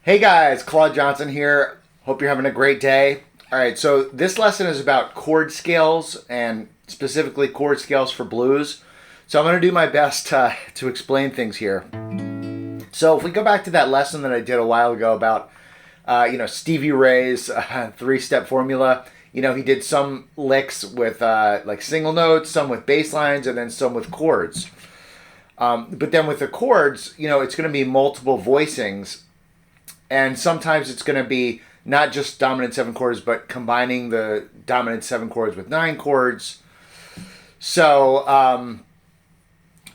Hey guys, Claude Johnson here. Hope you're having a great day. All right, so this lesson is about chord scales and specifically chord scales for blues. So I'm going to do my best to explain things here. So if we go back to that lesson that I did a while ago about, Stevie Ray's three-step formula, he did some licks with like single notes, some with bass lines, and then some with chords. But then with the chords, it's going to be multiple voicings. And sometimes it's going to be not just dominant 7 chords, but combining the dominant 7 chords with 9 chords. So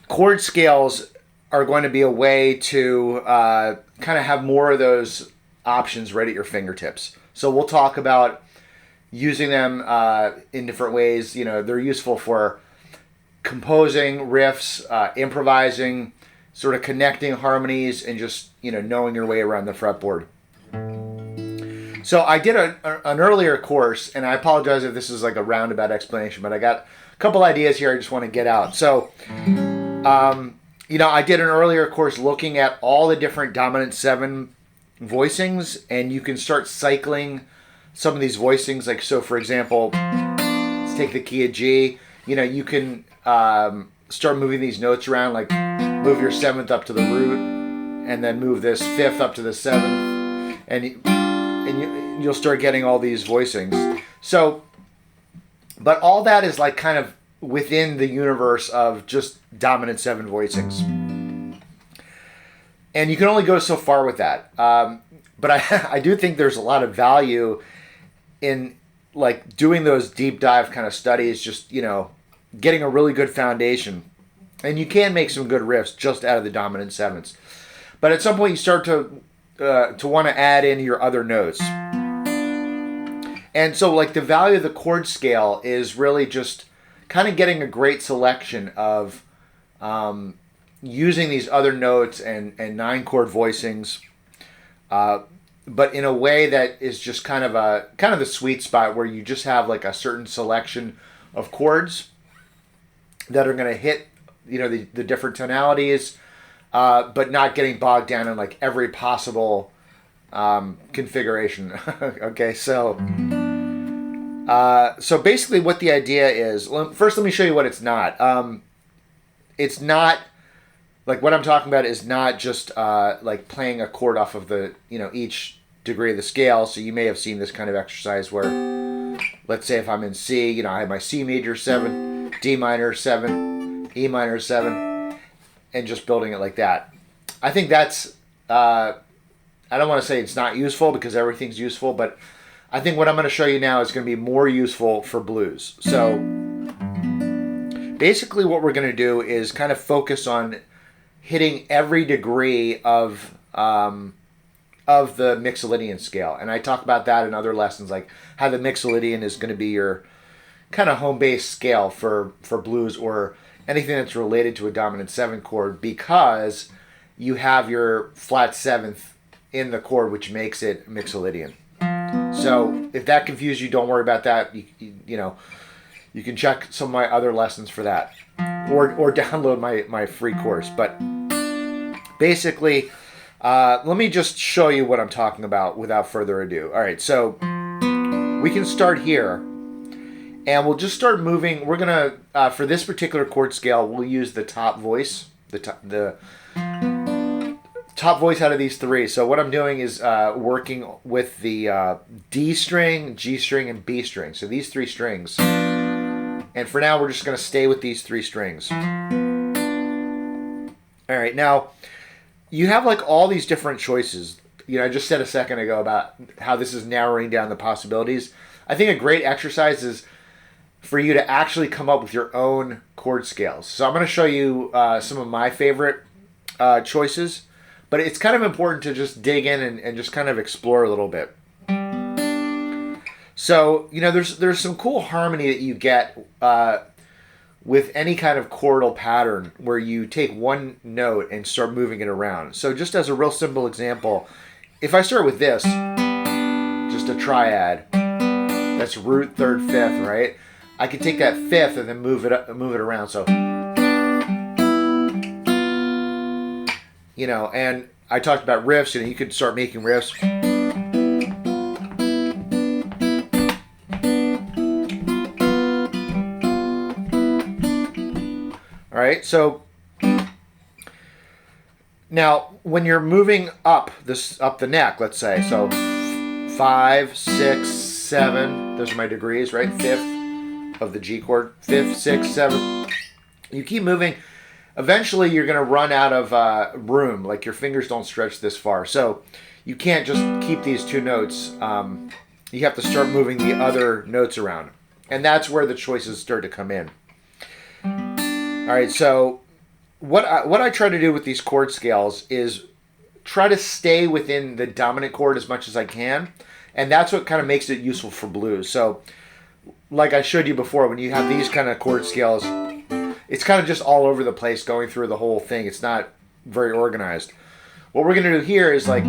chord scales are going to be a way to kind of have more of those options right at your fingertips. So we'll talk about using them in different ways. They're useful for composing riffs, improvising, sort of connecting harmonies, and just knowing your way around the fretboard. So I did an earlier course, and I apologize if this is like a roundabout explanation, but I got a couple ideas here I just want to get out. So I did an earlier course looking at all the different dominant 7 voicings, and you can start cycling some of these voicings. Like, so for example, let's take the key of G. You can start moving these notes around, like move your 7th up to the root, and then move this 5th up to the 7th, and you'll start getting all these voicings. So, but all that is like kind of within the universe of just dominant 7 voicings, and you can only go so far with that. But I do think there's a lot of value in like doing those deep dive kind of studies, just getting a really good foundation. And you can make some good riffs just out of the dominant 7s. But at some point you start to want to add in your other notes. And so like the value of the chord scale is really just kind of getting a great selection of using these other notes and 9 chord voicings, but in a way that is just kind of the sweet spot where you just have like a certain selection of chords that are going to hit the different tonalities, but not getting bogged down in like every possible configuration. Okay, so basically what the idea is, first let me show you what it's not. It's not like what I'm talking about is not just like playing a chord off of the each degree of the scale. So you may have seen this kind of exercise where, let's say if I'm in C, I have my C major 7, D minor 7, E minor 7, and just building it like that. I think that's, I don't want to say it's not useful because everything's useful, but I think what I'm going to show you now is going to be more useful for blues. So basically what we're going to do is kind of focus on hitting every degree of the Mixolydian scale. And I talk about that in other lessons, like how the Mixolydian is going to be your kind of home-based scale for blues or anything that's related to a dominant 7 chord, because you have your flat 7th in the chord, which makes it Mixolydian. So if that confused you, don't worry about that. You can check some of my other lessons for that, or download my free course. But basically, let me just show you what I'm talking about without further ado. All right, so we can start here, and we'll just start moving. We're gonna for this particular chord scale, we'll use the top voice, the top voice out of these 3. So what I'm doing is working with the D string, G string, and B string. So these 3 strings. And for now, we're just going to stay with these 3 strings. All right, now you have like all these different choices. I just said a second ago about how this is narrowing down the possibilities. I think a great exercise is for you to actually come up with your own chord scales. So I'm going to show you some of my favorite choices, but it's kind of important to just dig in and just kind of explore a little bit. So, there's some cool harmony that you get with any kind of chordal pattern where you take one note and start moving it around. So just as a real simple example, if I start with this, just a triad, that's root, 3rd, 5th, right? I could take that 5th and then move it around. So, and I talked about riffs, you could start making riffs. All right, so now when you're moving up the neck, let's say, so 5, 6, 7, those are my degrees, right? Fifth of the G chord, 5th, 6th, 7th. You keep moving. Eventually, you're going to run out of room. Like your fingers don't stretch this far, so you can't just keep these 2 notes. You have to start moving the other notes around, and that's where the choices start to come in. All right, so what I try to do with these chord scales is try to stay within the dominant chord as much as I can, and that's what kind of makes it useful for blues. So, like I showed you before, when you have these kind of chord scales, it's kind of just all over the place going through the whole thing. It's not very organized. What we're going to do here is, like,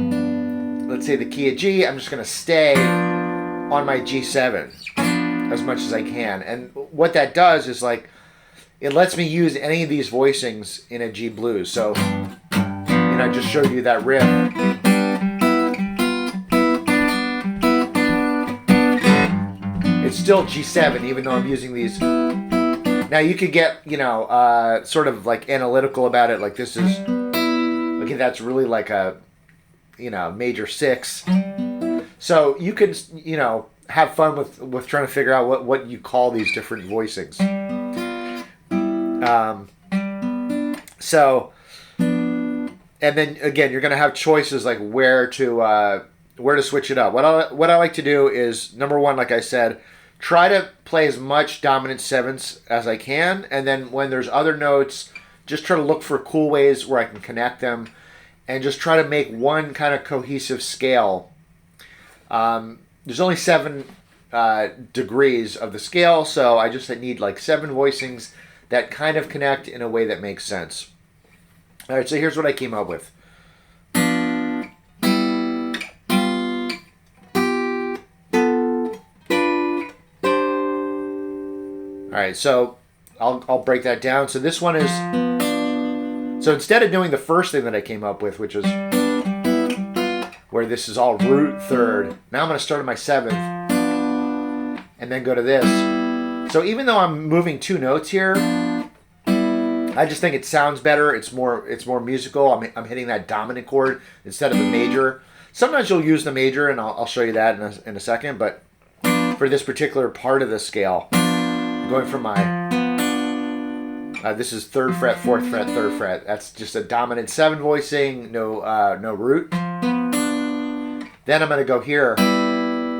let's say the key of G, I'm just going to stay on my G7 as much as I can. And what that does is, like, it lets me use any of these voicings in a G blues. So, I just showed you that riff. It's still G7, even though I'm using these. Now you could get, sort of like analytical about it. Like this is, okay, that's really like a, major 6. So you can, have fun with trying to figure out what you call these different voicings. And then again, you're going to have choices like where to switch it up. What I like to do is, number one, like I said, try to play as much dominant 7ths as I can, and then when there's other notes, just try to look for cool ways where I can connect them, and just try to make one kind of cohesive scale. There's only 7 degrees of the scale, so I just need like 7 voicings that kind of connect in a way that makes sense. All right, so here's what I came up with. All right, so I'll break that down. So this one is, so instead of doing the first thing that I came up with, which is where this is all root 3rd, now I'm going to start at my 7th and then go to this. So even though I'm moving 2 notes here, I just think it sounds better. It's more musical. I'm hitting that dominant chord instead of the major. Sometimes you'll use the major, and I'll show you that in a second. But for this particular part of the scale, I'm going from my this is 3rd fret, 4th fret, 3rd fret. That's just a dominant 7 voicing, no root. Then I'm going to go here.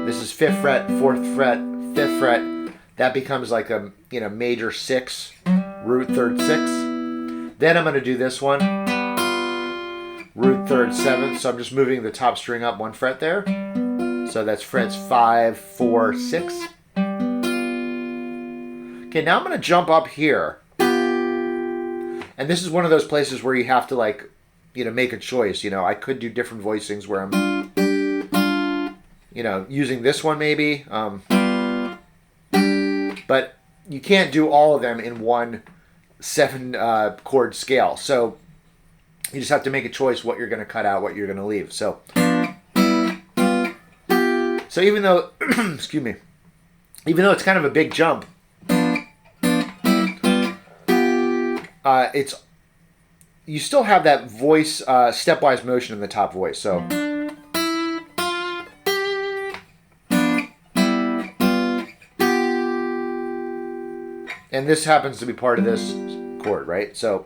This is 5th fret, 4th fret, 5th fret. That becomes like a major 6. Root 3rd 6. Then I'm going to do this one, root 3rd 7th. So I'm just moving the top string up 1 fret there. So that's frets 5, 4, 6. Okay, now I'm going to jump up here. And this is one of those places where you have to make a choice. I could do different voicings where I'm, using this one maybe. But you can't do all of them in one 7 chord scale. So you just have to make a choice what you're going to cut out, what you're going to leave. So even though, excuse me, even though it's kind of a big jump, you still have that voice stepwise motion in the top voice. So. And this happens to be part of this chord, right? So,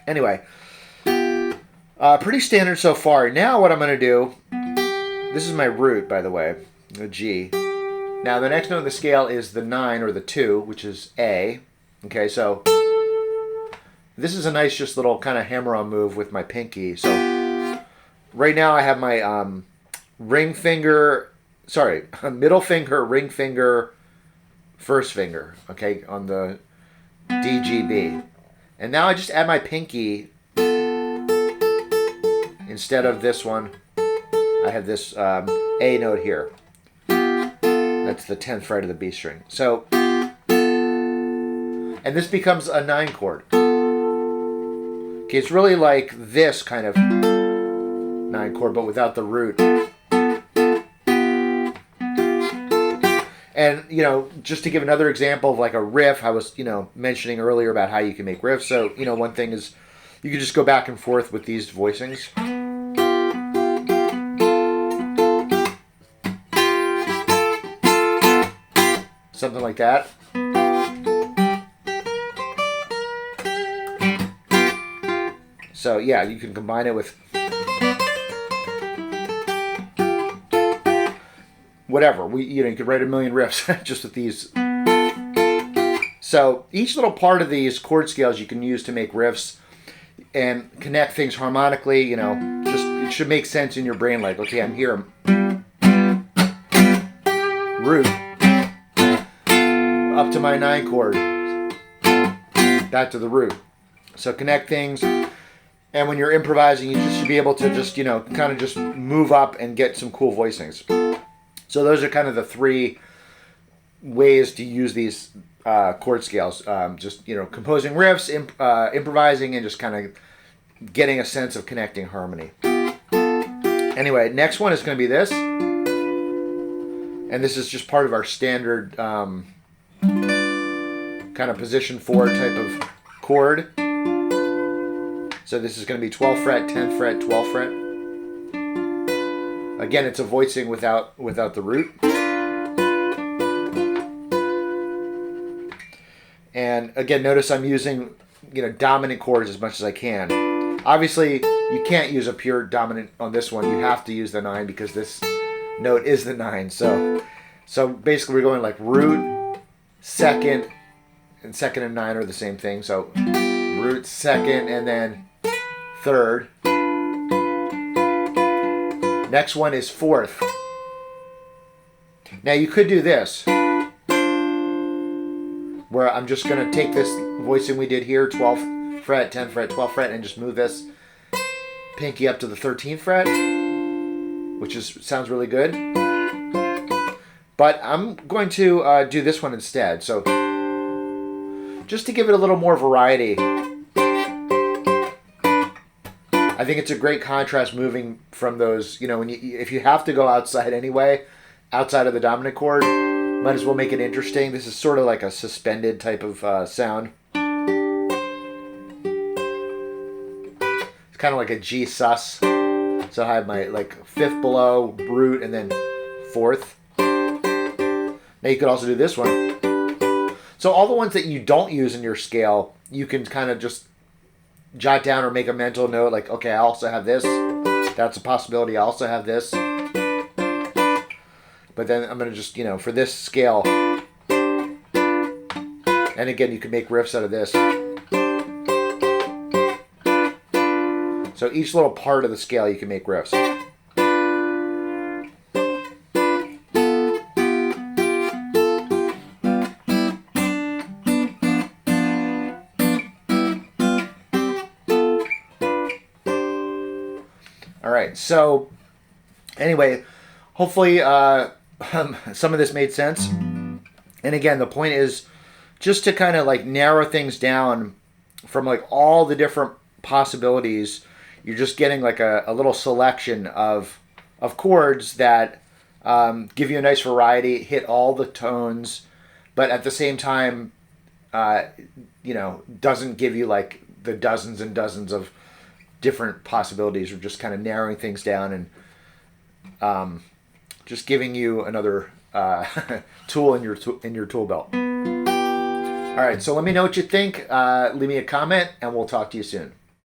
anyway, pretty standard so far. Now what I'm going to do, this is my root, by the way, the G. Now the next note on the scale is the 9 or the 2, which is A. Okay, so this is a nice just little kind of hammer-on move with my pinky. So right now I have my middle finger, ring finger, first finger, okay, on the D, G, B. And now I just add my pinky instead of this one. I have this A note here. That's the 10th fret of the B string. So, and this becomes a 9 chord. Okay, it's really like this kind of. 9 chord, but without the root. And, you know, just to give another example of like a riff, I was, you know, mentioning earlier about how you can make riffs. So, you know, one thing is you can just go back and forth with these voicings. Something like that. So yeah, you can combine it with whatever. You know, you could write a million riffs just with these. So each little part of these chord scales you can use to make riffs and connect things harmonically. You know, just it should make sense in your brain. Like, okay, I'm here. Root up to my 9 chord, back to the root. So connect things. And when you're improvising, you just should be able to just, you know, kind of just move up and get some cool voicings. So those are kind of the 3 ways to use these chord scales. Just, you know, composing riffs, improvising, and just kind of getting a sense of connecting harmony. Anyway, next one is going to be this. And this is just part of our standard kind of position 4 type of chord. So this is going to be 12th fret, 10th fret, 12th fret. Again, it's a voicing without the root. And again, notice I'm using, you know, dominant chords as much as I can. Obviously, you can't use a pure dominant on this one. You have to use the 9 because this note is the 9. So basically we're going like root, second, and 2nd and 9 are the same thing. So root, 2nd, and then 3rd. Next one is 4th. Now you could do this, where I'm just going to take this voicing we did here, 12th fret, 10th fret, 12th fret, and just move this pinky up to the 13th fret, which sounds really good. But I'm going to do this one instead. So just to give it a little more variety, I think it's a great contrast moving from those, you know, if you have to go outside anyway, outside of the dominant chord, might as well make it interesting. This is sort of like a suspended type of sound. It's kind of like a G sus. So I have my like 5th below, root, and then 4th. Now you could also do this one. So all the ones that you don't use in your scale, you can kind of just jot down or make a mental note like, okay, I also have this. That's a possibility. I also have this. But then I'm going to just, you know, for this scale, and again, you can make riffs out of this. So each little part of the scale you can make riffs. All right, so anyway, hopefully some of this made sense. And again, the point is just to kind of like narrow things down from like all the different possibilities. You're just getting like a little selection of chords that give you a nice variety, hit all the tones, but at the same time, you know, doesn't give you like the dozens and dozens of different possibilities. We're just kind of narrowing things down and just giving you another tool in your tool belt. All right, so let me know what you think. Leave me a comment, and we'll talk to you soon.